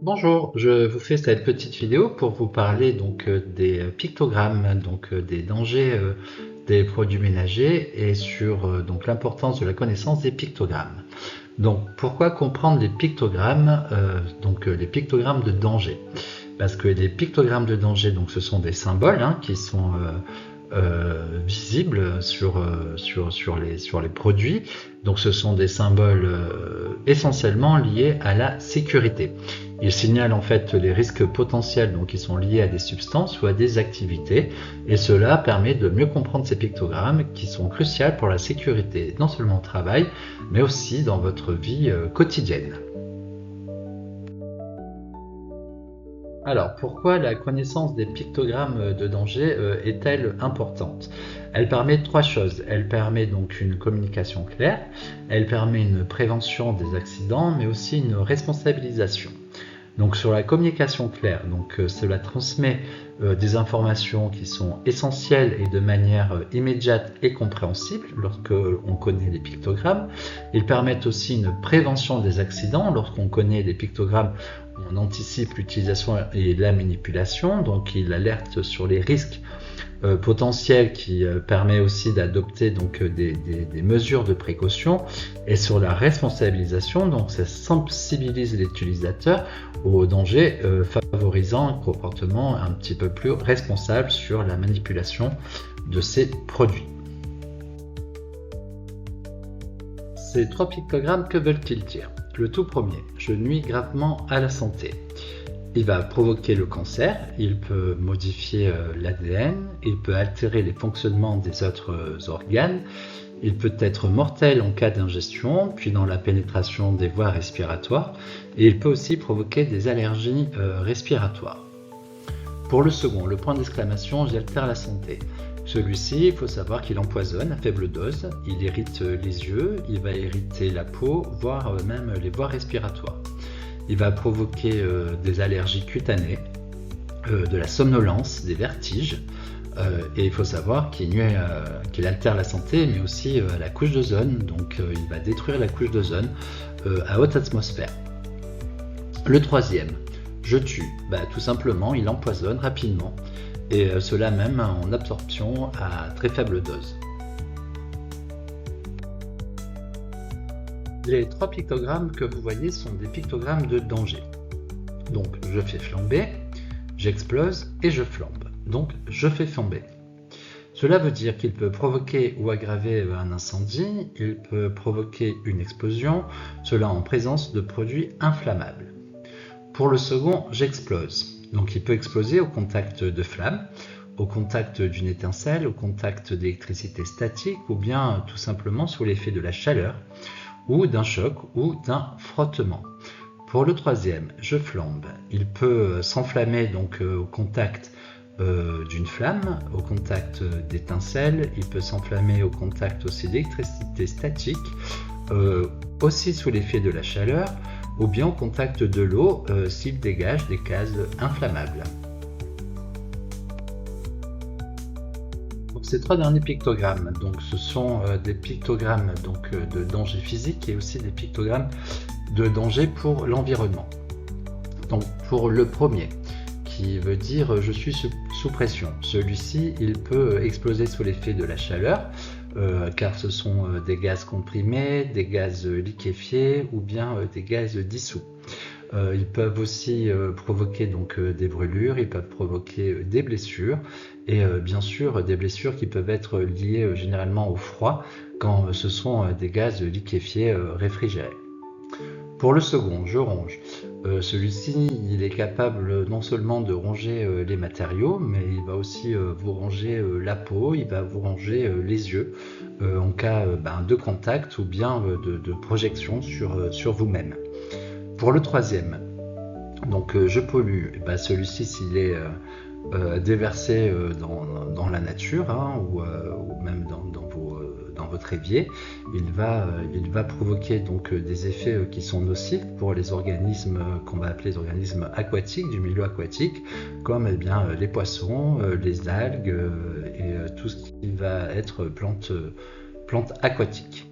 Bonjour, je vous fais cette petite vidéo pour vous parler des pictogrammes, des dangers des produits ménagers et sur l'importance de la connaissance des pictogrammes. Donc pourquoi comprendre les pictogrammes, les pictogrammes de danger? Parce que les pictogrammes de danger, ce sont des symboles qui sont visibles sur les produits. Donc ce sont des symboles essentiellement liés à la sécurité. Ils signalent en fait les risques potentiels qui sont liés à des substances ou à des activités, et cela permet de mieux comprendre ces pictogrammes qui sont cruciaux pour la sécurité, non seulement au travail, mais aussi dans votre vie quotidienne. Alors, pourquoi la connaissance des pictogrammes de danger est-elle importante? Elle permet trois choses. Elle permet donc une communication claire, elle permet une prévention des accidents, mais aussi une responsabilisation. Donc sur la communication claire, cela transmet des informations qui sont essentielles et de manière immédiate et compréhensible lorsque on connaît les pictogrammes. Ils permettent aussi une prévention des accidents. Lorsqu'on connaît les pictogrammes, on anticipe l'utilisation et la manipulation, donc il alerte sur les risques potentiel qui permet aussi d'adopter des mesures de précaution, et sur la responsabilisation, donc ça sensibilise l'utilisateur au danger, favorisant un comportement un petit peu plus responsable sur la manipulation de ces produits. Ces trois pictogrammes, que veulent-ils dire? Le tout premier: je nuis gravement à la santé. Il va provoquer le cancer, il peut modifier l'ADN, il peut altérer les fonctionnements des autres organes, il peut être mortel en cas d'ingestion, puis dans la pénétration des voies respiratoires, et il peut aussi provoquer des allergies respiratoires. Pour le second, le point d'exclamation: j'altère la santé. Celui-ci, il faut savoir qu'il empoisonne à faible dose, il irrite les yeux, il va irriter la peau, voire même les voies respiratoires. Il va provoquer des allergies cutanées, de la somnolence, des vertiges, et il faut savoir qu'il altère la santé, mais aussi la couche d'ozone, donc il va détruire la couche d'ozone à haute atmosphère. Le troisième: je tue. Tout simplement, il empoisonne rapidement, et cela même en absorption à très faible dose. Les trois pictogrammes que vous voyez sont des pictogrammes de danger. Donc je fais flamber, j'explose et je flambe. Donc je fais flamber. Cela veut dire qu'il peut provoquer ou aggraver un incendie, il peut provoquer une explosion, cela en présence de produits inflammables. Pour le second, j'explose. Donc il peut exploser au contact de flammes, au contact d'une étincelle, au contact d'électricité statique, ou bien tout simplement sous l'effet de la chaleur, ou d'un choc ou d'un frottement. Pour le troisième, je flambe. Il peut s'enflammer au contact d'une flamme, au contact d'étincelles, il peut s'enflammer au contact aussi d'électricité statique, aussi sous l'effet de la chaleur, ou bien au contact de l'eau s'il dégage des gaz inflammables. Ces trois derniers pictogrammes, ce sont des pictogrammes de danger physique et aussi des pictogrammes de danger pour l'environnement. Donc pour le premier, qui veut dire je suis sous pression, celui-ci il peut exploser sous l'effet de la chaleur, car ce sont des gaz comprimés, des gaz liquéfiés ou bien des gaz dissous. Ils peuvent aussi provoquer des brûlures, ils peuvent provoquer des blessures, et bien sûr des blessures qui peuvent être liées généralement au froid quand ce sont des gaz liquéfiés réfrigérés. Pour le second, je ronge. Celui-ci, il est capable non seulement de ronger les matériaux, mais il va aussi vous ronger la peau, il va vous ronger les yeux en cas de contact ou bien de projection sur vous-même. Pour le troisième, je pollue. Celui-ci, s'il est déversé dans la nature ou même dans votre évier, il va provoquer des effets qui sont nocifs pour les organismes qu'on va appeler les organismes aquatiques, du milieu aquatique, comme les poissons, les algues et tout ce qui va être plantes aquatiques.